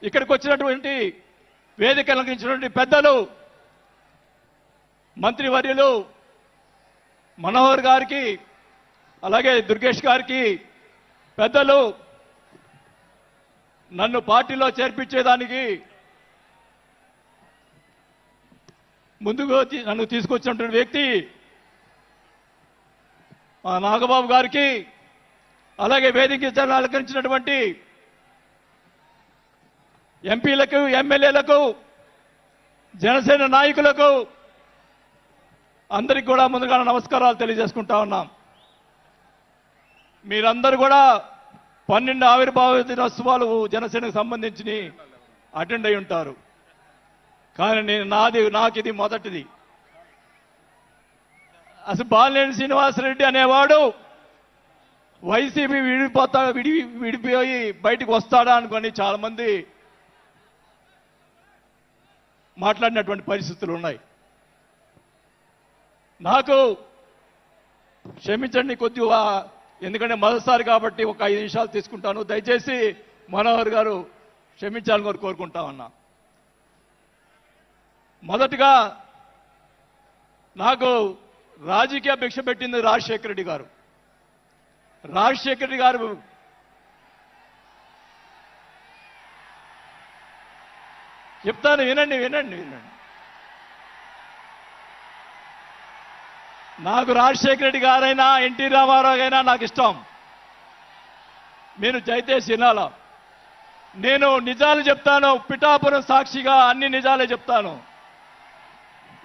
ఇక్కడికి వచ్చినటువంటి వేదిక అలంకరించినటువంటి పెద్దలు మంత్రివర్యులు మనోహర్ గారికి, అలాగే దుర్గేష్ గారికి, పెద్దలు నన్ను పార్టీలో చేర్పించేదానికి ముందుకు నన్ను తీసుకొచ్చినటువంటి వ్యక్తి మా నాగబాబు గారికి, అలాగే వేదిక అలంకరించినటువంటి ఎంపీలకు, ఎమ్మెల్యేలకు, జనసేన నాయకులకు అందరికీ కూడా ముందుగా నమస్కారాలు తెలియజేసుకుంటా ఉన్నాం. మీరందరూ కూడా 12 ఆవిర్భావ దినోత్సవాలు జనసేనకు సంబంధించి అటెండ్ అయి ఉంటారు. కానీ నాకు ఇది మొదటిది. అసలు బాలినేని శ్రీనివాసరెడ్డి అనేవాడు వైసీపీ విడిపోయి బయటకు వస్తాడా అనుకొని చాలా మంది మాట్లాడినటువంటి పరిస్థితులు ఉన్నాయి. నాకు క్షమించండి కొద్దిగా, ఎందుకంటే మొదటిసారి కాబట్టి ఒక 5 నిమిషాలు తీసుకుంటాను. దయచేసి మనోహర్ గారు క్షమించాలని కోరుకుంటా ఉన్నా. మొదటగా నాకు రాజకీయ భిక్ష పెట్టింది రాజశేఖర రెడ్డి గారు. రాజశేఖర రెడ్డి గారు చెప్తాను, వినండి వినండి వినండి. నాకు రాజశేఖర రెడ్డి గారైనా ఎన్టీ రామారావు అయినా నాకు ఇష్టం. మీరు దయచేసి వినాలా. నేను నిజాలు చెప్తాను, పిఠాపురం సాక్షిగా అన్ని నిజాలే చెప్తాను.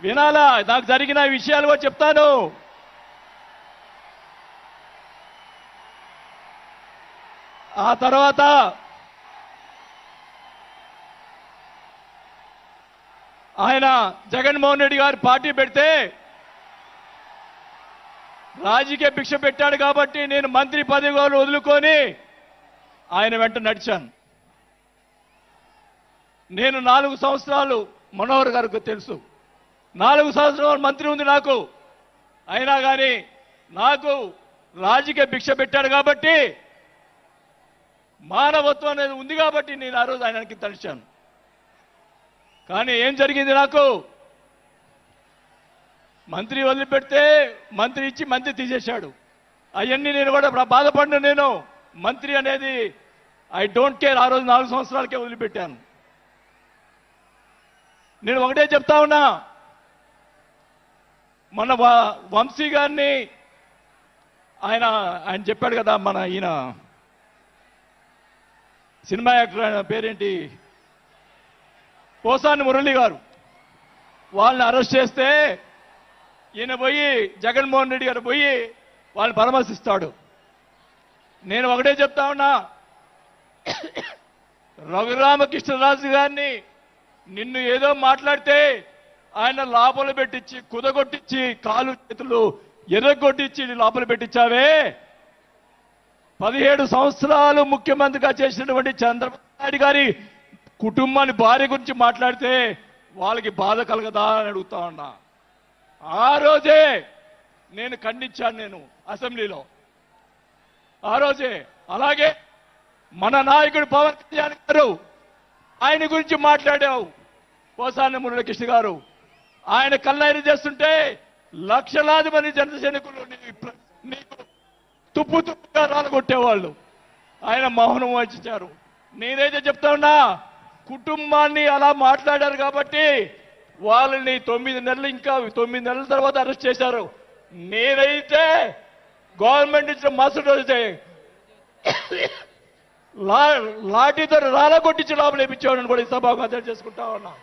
వినాలా, నాకు జరిగిన విషయాలు కూడా చెప్తాను. ఆ తర్వాత ఆయన జగన్మోహన్ రెడ్డి గారు పార్టీ పెడితే రాజకీయ భిక్ష పెట్టాడు కాబట్టి నేను మంత్రి పదవి వదులుకొని ఆయన వెంట నడిచాను. నేను 4 సంవత్సరాలు, మనోహర్ గారికి తెలుసు, 4 సంవత్సరాలు మంత్రి ఉంది నాకు. అయినా కానీ నాకు రాజకీయ భిక్ష పెట్టాడు కాబట్టి, మానవత్వం అనేది ఉంది కాబట్టి నేను ఆ రోజు ఆయనకి తలిచాను. కానీ ఏం జరిగింది, నాకు మంత్రి వదిలిపెడితే మంత్రి ఇచ్చి మంత్రి తీసేశాడు. అవన్నీ నేను కూడా బాధపడిన, నేను మంత్రి అనేది ఐ డోంట్ కేర్. ఆ రోజు 4 సంవత్సరాలకే వదిలిపెట్టాను. నేను ఒకటే చెప్తా ఉన్నా, మన వంశీ గారిని ఆయన చెప్పాడు కదా, మన ఈయన సినిమా యాక్టర్, ఆయన పేరేంటి, పోసాని మురళి గారు, వాళ్ళని అరెస్ట్ చేస్తే ఈయన పోయి జగన్మోహన్ రెడ్డి గారు పోయి వాళ్ళని పరామర్శిస్తాడు. నేను ఒకటే చెప్తా ఉన్నా, రఘురామకృష్ణరాజు గారిని నిన్ను ఏదో మాట్లాడితే ఆయన లోపల పెట్టించి, కుదగొట్టించి, కాలు చేతులు ఎర్రగొట్టించి లోపల పెట్టించావే. 17 సంవత్సరాలు ముఖ్యమంత్రిగా చేసినటువంటి చంద్రబాబు నాయుడు గారి కుటుంబాన్ని, భార్య గురించి మాట్లాడితే వాళ్ళకి బాధ కలగదా అని అడుగుతా ఉన్నా. ఆ రోజే నేను ఖండించాను, నేను అసెంబ్లీలో ఆ రోజే. అలాగే మన నాయకుడు పవన్ కళ్యాణ్ గారు, ఆయన గురించి మాట్లాడావు పోసాని మురళీకృష్ణ గారు. ఆయన కల్లైరు చేస్తుంటే లక్షలాది మంది జనసైనికులు నీకు తుప్పు తుప్పుగా రాలగొట్టేవాళ్ళు. ఆయన మౌనం వహించారు. నేనైతే చెప్తా ఉన్నా, కుటుంబాన్ని అలా మాట్లాడారు కాబట్టి వాళ్ళని 9 నెలలు, ఇంకా 9 నెలల తర్వాత అరెస్ట్ చేశారు. నేనైతే గవర్నమెంట్ ఇచ్చిన మరుసటి రోజే లాఠీతో రాలగొట్టించి లోపల వేయించేవాడిని కూడా ఈ సభాగా చేసుకుంటా ఉన్నా.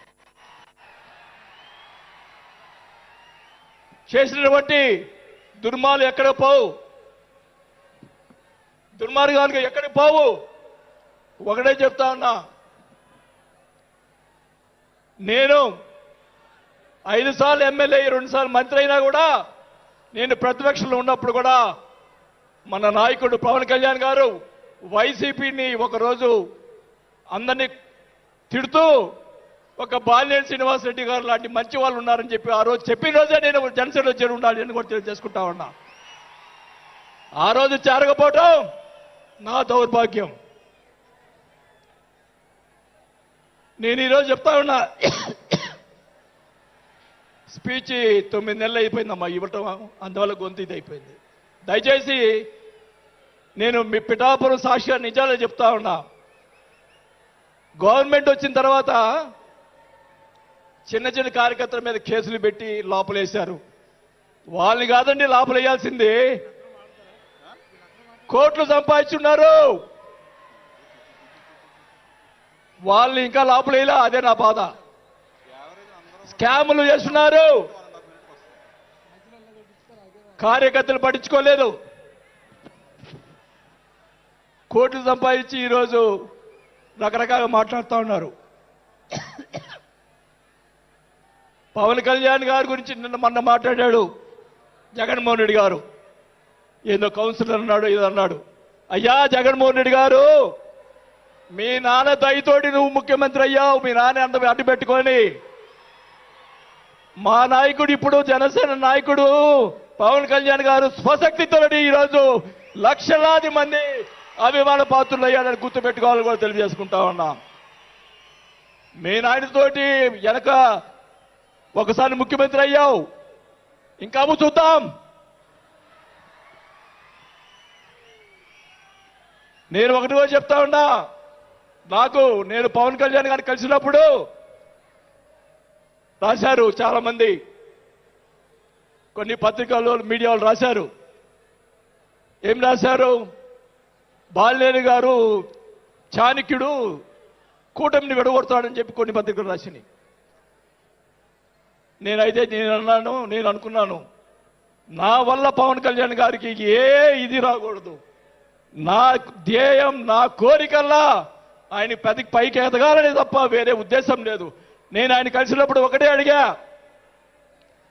చేసినటువంటి దుర్మాలు ఎక్కడ పోవు, దుర్మార్గాలు ఎక్కడ పోవు. ఒకటే చెప్తా ఉన్నా, నేను 5 సార్లు ఎమ్మెల్యే, 2 సార్లు మంత్రి అయినా కూడా, నేను ప్రతిపక్షంలో ఉన్నప్పుడు కూడా మన నాయకుడు పవన్ కళ్యాణ్ గారు వైసీపీని ఒకరోజు అందరినీ తిడుతూ, ఒక బాలినేని శ్రీనివాసరెడ్డి గారు లాంటి మంచి వాళ్ళు ఉన్నారని చెప్పి ఆ రోజు చెప్పిన రోజే నేను జనసేనలో చేరి ఉండాలి అని కూడా తెలియజేసుకుంటా ఉన్నా. ఆ రోజు చేరకపోవటం నా దౌర్భాగ్యం. నేను ఈరోజు చెప్తా ఉన్నా, స్పీచ్ 9 నెలలు అయిపోయిందమ్మా ఇవ్వటం, అందువల్ల గొంతు ఇది అయిపోయింది. దయచేసి నేను మీ పిఠాపురం సాక్షిగా నిజాలే చెప్తా ఉన్నా. గవర్నమెంట్ వచ్చిన తర్వాత చిన్న చిన్న కార్యకర్తల మీద కేసులు పెట్టి లోపలేశారు. వాళ్ళని కాదండి లోపలేయాల్సింది, కోట్లు సంపాదించున్నారు, వాళ్ళని ఇంకా లోపలేలా. అదే నా బాధ. స్కాములు చేస్తున్నారు, కార్యకర్తలు పట్టించుకోలేదు, కోట్లు సంపాదించి ఈరోజు రకరకాలుగా మాట్లాడుతూ ఉన్నారు. పవన్ కళ్యాణ్ గారి గురించి మొన్న మాట్లాడాడు జగన్మోహన్ రెడ్డి గారు, ఏదో కౌన్సిలర్ అన్నాడు, ఏదో అన్నాడు. అయ్యా జగన్మోహన్ రెడ్డి గారు, మీ నాన్న దయతోటి నువ్వు ముఖ్యమంత్రి అయ్యావు, మీ నాన్న అంత అడ్డు పెట్టుకొని. మా నాయకుడు ఇప్పుడు జనసేన నాయకుడు పవన్ కళ్యాణ్ గారు స్వశక్తితోటి ఈరోజు లక్షలాది మంది అభిమాన పాత్రులు అయ్యాడని గుర్తుపెట్టుకోవాలని కూడా తెలియజేసుకుంటా ఉన్నా. మీ నాయనతోటి వెనక ఒకసారి ముఖ్యమంత్రి అయ్యావు, ఇంకా చూద్దాం. నేను ఒకటి కూడా చెప్తా ఉన్నా, నేను పవన్ కళ్యాణ్ గారిని కలిసినప్పుడు రాశారు చాలా మంది, కొన్ని పత్రికల్లో మీడియాలో రాశారు. ఏం రాశారు? బాలినేని గారు చాణక్యుడు కూటమిని విడగొడతాడని చెప్పి కొన్ని పత్రికలు రాసినాయి. నేను అనుకున్నాను, నా వల్ల పవన్ కళ్యాణ్ గారికి ఏ ఇది రాకూడదు. నా ధ్యేయం, నా కోరికల్లా ఆయన పైకి ఎదగాలని తప్ప వేరే ఉద్దేశం లేదు. నేను ఆయన కలిసినప్పుడు ఒకటే అడిగా,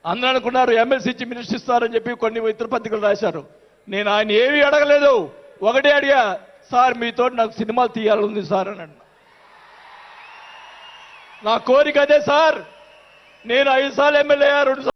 అందరూ అనుకున్నారు ఎమ్మెల్సీ ఇచ్చి మినిస్టర్ ఇస్తారని చెప్పి కొన్ని ఇతర పత్రికలు రాశారు. నేను ఆయన ఏమీ అడగలేదు, ఒకటే అడిగా, సార్ మీతో నాకు సినిమాలు తీయాలని సార్ అని అన్నా. నా కోరిక అదే సార్. నేను 5 సార్లు ఎమ్మెల్యే, 2